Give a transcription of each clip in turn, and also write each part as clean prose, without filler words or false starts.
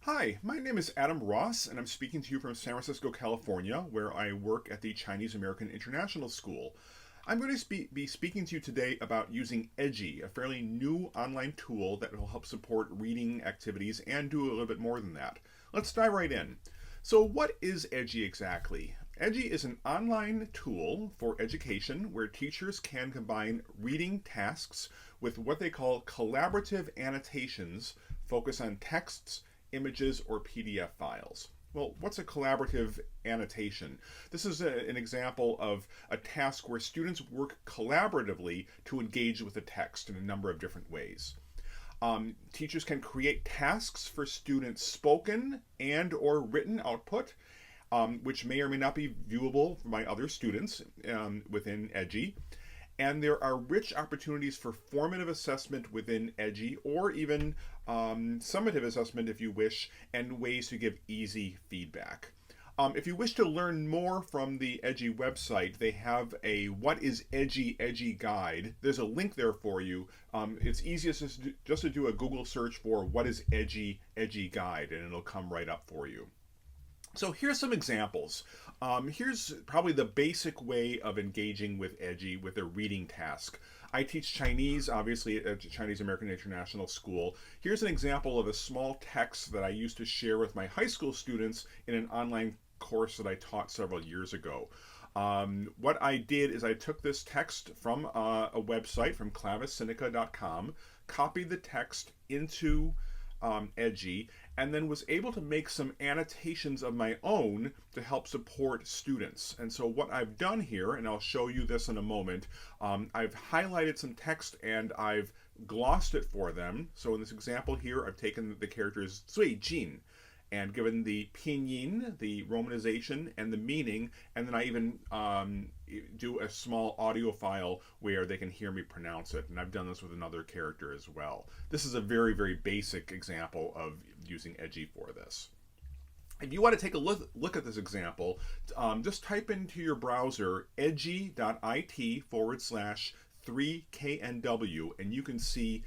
Hi, my name is Adam Ross, and I'm speaking to you from San Francisco, California, where I work at the Chinese American International School. I'm going to be speaking to you today about using Edji, a fairly new online tool that will help support reading activities and do a little bit more than that. Let's dive right in. So, what is Edji exactly? Edji is an online tool for education where teachers can combine reading tasks with what they call collaborative annotations, focus on texts, images, or PDF files. Well, what's a collaborative annotation? This is an example of a task where students work collaboratively to engage with the text in a number of different ways. Teachers can create tasks for students' spoken and or written output, which may or may not be viewable by other students within Edji. And there are rich opportunities for formative assessment within Edji, or even summative assessment if you wish, and ways to give easy feedback. If you wish to learn more from the Edji website, they have a What is Edji guide. There's a link there for you. It's easiest just to do a Google search for What is Edji guide, and it'll come right up for you. So here's some examples. Here's probably the basic way of engaging with Edji with a reading task. I teach Chinese, obviously, at Chinese American International School. Here's an example of a small text that I used to share with my high school students in an online course that I taught several years ago. What I did is I took this text from a website from clavisseneca.com, copied the text into Edji, and then was able to make some annotations of my own to help support students. And so what I've done here, and I'll show you this in a moment, I've highlighted some text and I've glossed it for them. So in this example here, I've taken the characters 最近 and given the pinyin, the romanization, and the meaning, and then I even do a small audio file where they can hear me pronounce it, and I've done this with another character as well. This is a very, very basic example of using Edji for this. If you want to take a look at this example, just type into your browser edji.it/3knw, and you can see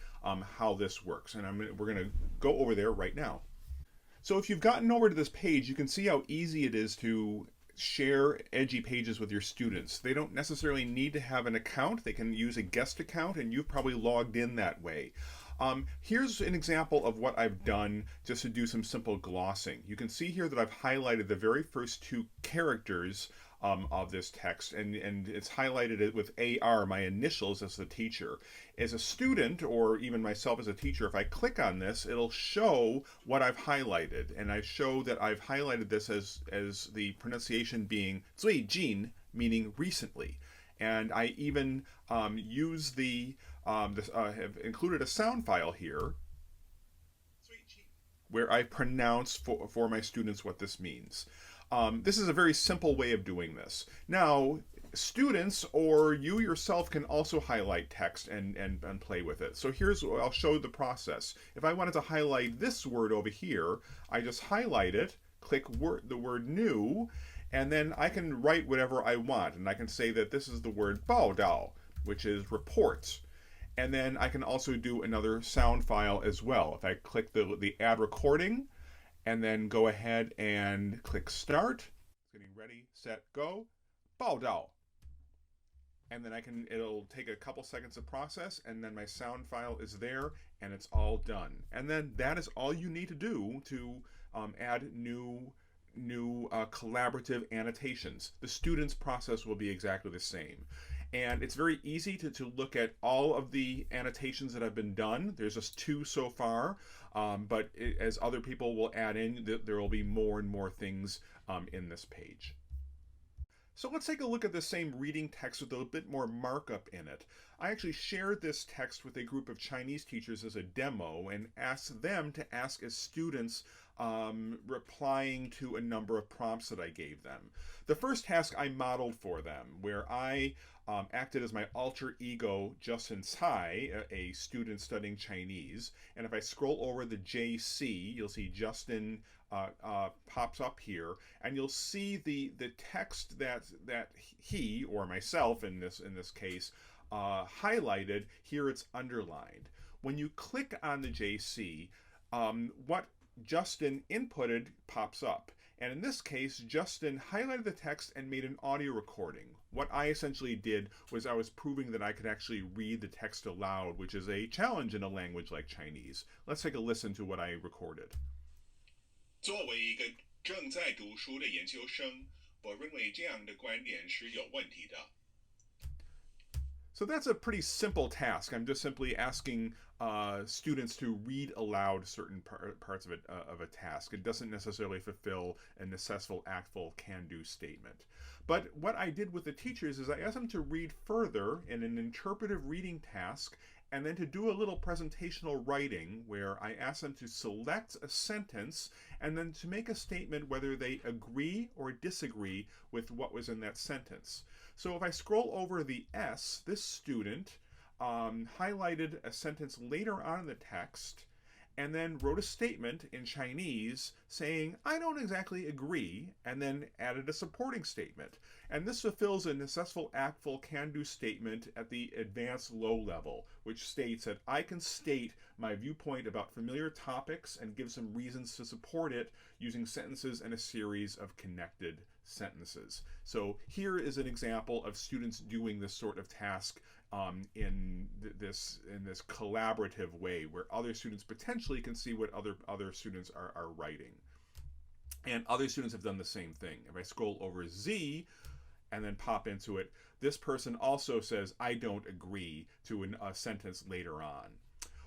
how this works. And we're going to go over there right now. So if you've gotten over to this page, you can see how easy it is to share Edji pages with your students. They don't necessarily need to have an account. They can use a guest account, and you've probably logged in that way. Here's an example of what I've done just to do some simple glossing. You can see here that I've highlighted the very first two characters of this text, and it's highlighted it with AR, my initials, as the teacher. As a student, or even myself as a teacher, if I click on this, it'll show what I've highlighted, and I show that I've highlighted this as the pronunciation being 最近, meaning recently. And I even use have included a sound file here where I pronounce for my students what this means. This is a very simple way of doing this. Now, students or you yourself can also highlight text and play with it. So I'll show the process. If I wanted to highlight this word over here, I just highlight it, click the word new, and then I can write whatever I want. And I can say that this is the word 报道, which is report. And then I can also do another sound file as well. If I click the add recording, and then go ahead and click start. Getting ready, set, go. 报道. And then it'll take a couple seconds to process, and then my sound file is there, and it's all done. And then that is all you need to do to add new collaborative annotations. The student's process will be exactly the same. And it's very easy to look at all of the annotations that have been done. There's just 2 so far, but as other people will add in, there will be more and more things in this page. So let's take a look at the same reading text with a little bit more markup in it. I actually shared this text with a group of Chinese teachers as a demo and asked them to ask as students replying to a number of prompts that I gave them. The first task I modeled for them, where I acted as my alter ego, Justin Tsai, a student studying Chinese. And if I scroll over the JC, you'll see Justin pops up here, and you'll see the text that he, or myself in this case, highlighted. Here it's underlined. When you click on the JC, what Justin inputted pops up. And in this case, Justin highlighted the text and made an audio recording. What I essentially did was I was proving that I could actually read the text aloud, which is a challenge in a language like Chinese. Let's take a listen to what I recorded. 作为一个正在读书的研究生，我认为这样的观点是有问题的。So that's a pretty simple task. I'm just simply asking students to read aloud certain parts of a task. It doesn't necessarily fulfill a necessful, actful, can-do statement. But what I did with the teachers is I asked them to read further in an interpretive reading task and then to do a little presentational writing where I asked them to select a sentence and then to make a statement whether they agree or disagree with what was in that sentence. So if I scroll over the S, this student highlighted a sentence later on in the text and then wrote a statement in Chinese saying, I don't exactly agree, and then added a supporting statement. And this fulfills a necessful, actful, can-do statement at the advanced low level, which states that I can state my viewpoint about familiar topics and give some reasons to support it using sentences and a series of connected sentences. So here is an example of students doing this sort of task in this collaborative way, where other students potentially can see what other students are writing, and other students have done the same thing. If I scroll over Z and then pop into it, this person also says I don't agree to a sentence later on.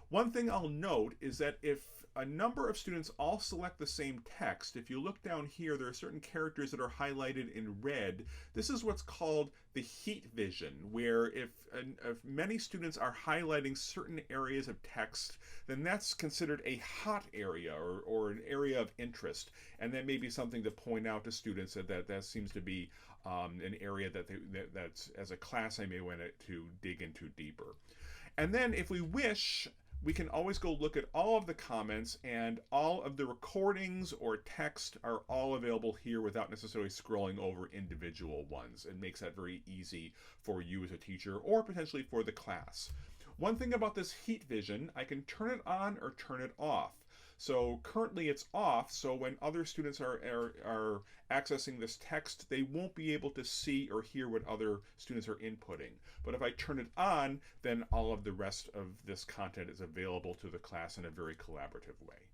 One thing I'll note is that if a number of students all select the same text, if you look down here, there are certain characters that are highlighted in red. This is what's called the heat vision, where if many students are highlighting certain areas of text, then that's considered a hot area or an area of interest. And that may be something to point out to students that seems to be an area that's, as a class, I may want to dig into deeper. And then if we wish, we can always go look at all of the comments, and all of the recordings or text are all available here without necessarily scrolling over individual ones. It makes that very easy for you as a teacher or potentially for the class. One thing about this heat vision, I can turn it on or turn it off. So currently it's off, so when other students are accessing this text, they won't be able to see or hear what other students are inputting. But if I turn it on, then all of the rest of this content is available to the class in a very collaborative way.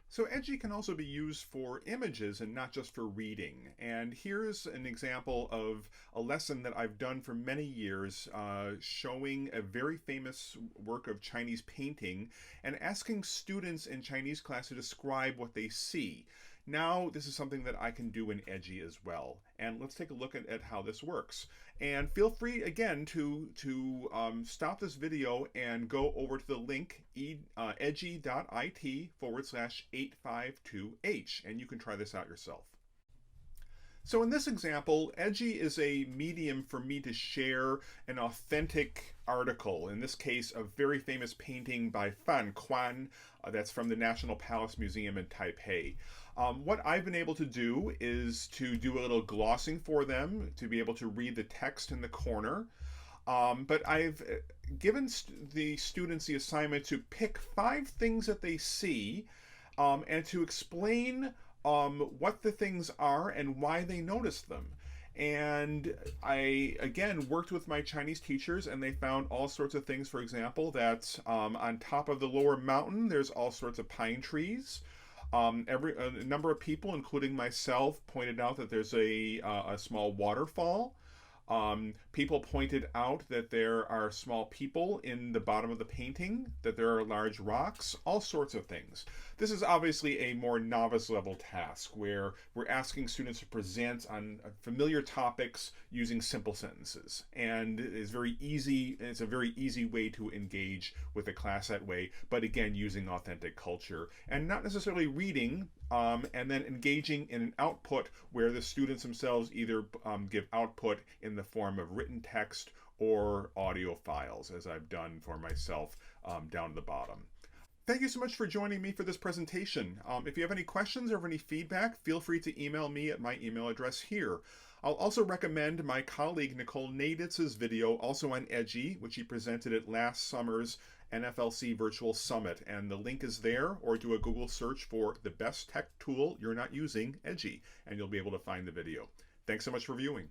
So Edji can also be used for images and not just for reading. And here's an example of a lesson that I've done for many years, showing a very famous work of Chinese painting and asking students in Chinese class to describe what they see. Now this is something that I can do in Edji as well. And let's take a look at how this works. And feel free again to stop this video and go over to the link edji.it/852h, and you can try this out yourself. So in this example, Edji is a medium for me to share an authentic article, in this case a very famous painting by Fan Quan, that's from the National Palace Museum in Taipei. What I've been able to do is to do a little glossing for them, to be able to read the text in the corner. But I've given the students the assignment to pick 5 things that they see and to explain what the things are and why they noticed them. And I, again, worked with my Chinese teachers, and they found all sorts of things. For example, that on top of the lower mountain, there's all sorts of pine trees. A number of people, including myself, pointed out that there's a small waterfall. People pointed out that there are small people in the bottom of the painting, that there are large rocks, all sorts of things. This is obviously a more novice level task where we're asking students to present on familiar topics using simple sentences. And it's very easy, it's a very easy way to engage with the class that way, but again, using authentic culture and not necessarily reading, and then engaging in an output where the students themselves either give output in the form of written text or audio files, as I've done for myself down at the bottom. Thank you so much for joining me for this presentation. If you have any questions or any feedback, feel free to email me at my email address here. I'll also recommend my colleague Nicole Naditz's video, also on Edji, which he presented at last summer's NFLC Virtual Summit. And the link is there, or do a Google search for the best tech tool you're not using, Edji, and you'll be able to find the video. Thanks so much for viewing.